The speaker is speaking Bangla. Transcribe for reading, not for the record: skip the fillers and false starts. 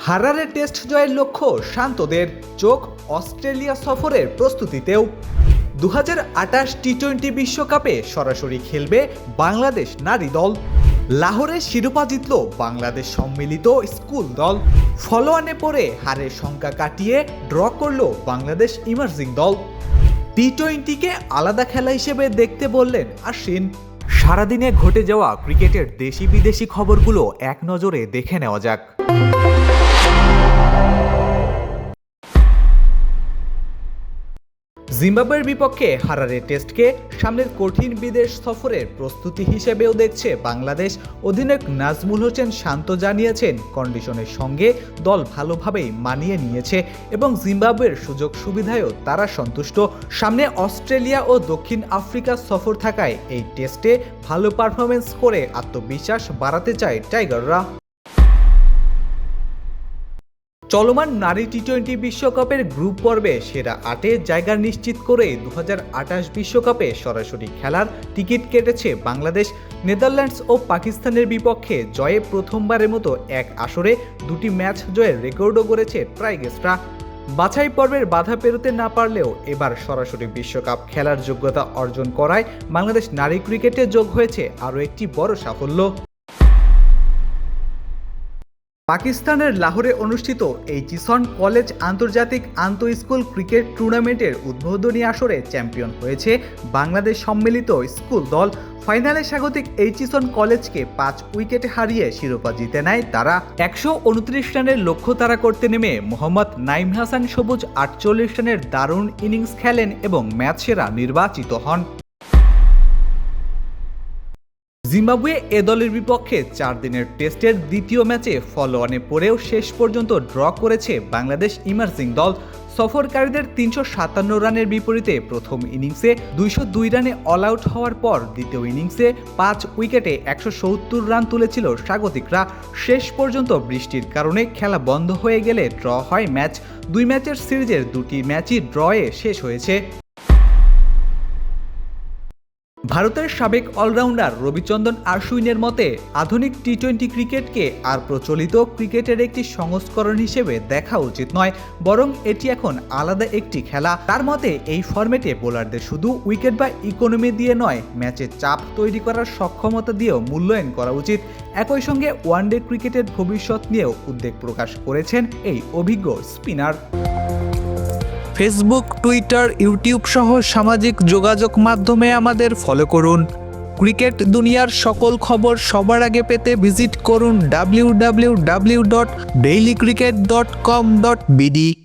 হারারে টেস্ট জয়ের লক্ষ্য শান্তদের, চোখ অস্ট্রেলিয়া সফরের প্রস্তুতিতেও। 2028 টি-20 বিশ্বকাপে সরাসরি খেলবে বাংলাদেশ নারী দল। লাহোরে শিরোপা জিতল বাংলাদেশ সম্মিলিত স্কুল দল। ফলোয়ানে পড়ে হারের সংখ্যা কাটিয়ে ড্র করল বাংলাদেশ ইমার্জিং দল। টি-20কে আলাদা খেলা হিসেবে দেখতে বললেন আশ্বিন। সারাদিনে ঘটে যাওয়া ক্রিকেটের দেশি বিদেশি খবরগুলো এক নজরে দেখে নেওয়া যাক। জিম্বাবুয়ের বিপক্ষে হারারে টেস্টকে সামনের কঠিন বিদেশ সফরের প্রস্তুতি হিসেবেও দেখছে বাংলাদেশ। অধিনায়ক নাজমুল হোসেন শান্ত জানিয়েছেন, কন্ডিশনের সঙ্গে দল ভালোভাবেই মানিয়ে নিয়েছে এবং জিম্বাবুয়ের সুযোগ সুবিধায়ও তারা সন্তুষ্ট। সামনে অস্ট্রেলিয়া ও দক্ষিণ আফ্রিকা সফর থাকায় এই টেস্টে ভালো পারফরমেন্স করে আত্মবিশ্বাস বাড়াতে চায় টাইগাররা। চলমান নারী টি-20 বিশ্বকাপের গ্রুপ পর্বে সেরা 8-এ জায়গা নিশ্চিত করে 2028 বিশ্বকাপে সরাসরি খেলার টিকিট কেটেছে বাংলাদেশ। নেদারল্যান্ডস ও পাকিস্তানের বিপক্ষে জয়ে প্রথমবারের মতো এক আসরে 2টি ম্যাচ জয়ের রেকর্ডও গড়েছে টাইগার্সরা। বাছাই পর্বের বাধা পেরোতে না পারলেও এবার সরাসরি বিশ্বকাপ খেলার যোগ্যতা অর্জন করায় বাংলাদেশ নারী ক্রিকেটে যোগ হয়েছে আরও একটি বড় সাফল্য। পাকিস্তানের লাহোরে অনুষ্ঠিত এইচিসন কলেজ আন্তর্জাতিক আন্তঃস্কুল ক্রিকেট টুর্নামেন্টের উদ্বোধনী আসরে চ্যাম্পিয়ন হয়েছে বাংলাদেশ সম্মিলিত স্কুল দল। ফাইনালে স্বাগতিক এইচিসন কলেজকে 5 উইকেটে হারিয়ে শিরোপা জিতে নেয় তারা। 129 রানের লক্ষ্য তাড়া করতে নেমে মোহাম্মদ নাইম হাসান সবুজ 48 রানের দারুণ ইনিংস খেলেন এবং ম্যাচ সেরা নির্বাচিত হন। জিম্বাবুয়ে এ দলের বিপক্ষে 4 দিনের টেস্টের দ্বিতীয় ম্যাচে ফলোঅনে পড়েও শেষ পর্যন্ত ড্র করেছে বাংলাদেশ ইমার্জিং দল। সফরকারীদের 357 রানের বিপরীতে প্রথম ইনিংসে 202 রানে অল আউট হওয়ার পর দ্বিতীয় ইনিংসে 5 উইকেটে 170 রান তুলেছিল স্বাগতিকরা। শেষ পর্যন্ত বৃষ্টির কারণে খেলা বন্ধ হয়ে গেলে ড্র হয় ম্যাচ। 2 ম্যাচের সিরিজের 2টি ম্যাচই ড্রয়ে শেষ হয়েছে। ভারতের সাবেক অলরাউন্ডার রবিচন্দ্রন আশ্বিনের মতে, আধুনিক টি-20 ক্রিকেটকে আর প্রচলিত ক্রিকেটের একটি সংস্করণ হিসেবে দেখা উচিত নয়, বরং এটি এখন আলাদা একটি খেলা। তার মতে এই ফরম্যাটে বোলারদের শুধু উইকেট বা ইকোনমি দিয়ে নয়, ম্যাচে চাপ তৈরি করার সক্ষমতা দিয়েও মূল্যায়ন করা উচিত। একই সঙ্গে ওয়ানডে ক্রিকেটের ভবিষ্যৎ নিয়েও উদ্বেগ প্রকাশ করেছেন এই অভিজ্ঞ স্পিনার। ফেসবুক, টুইটার, ইউটিউব সহ সামাজিক যোগাযোগ মাধ্যমে আমাদের ফলো করুন। ক্রিকেট দুনিয়ার সকল খবর সবার আগে পেতে ভিজিট করুন www.dailycricket.com.bd।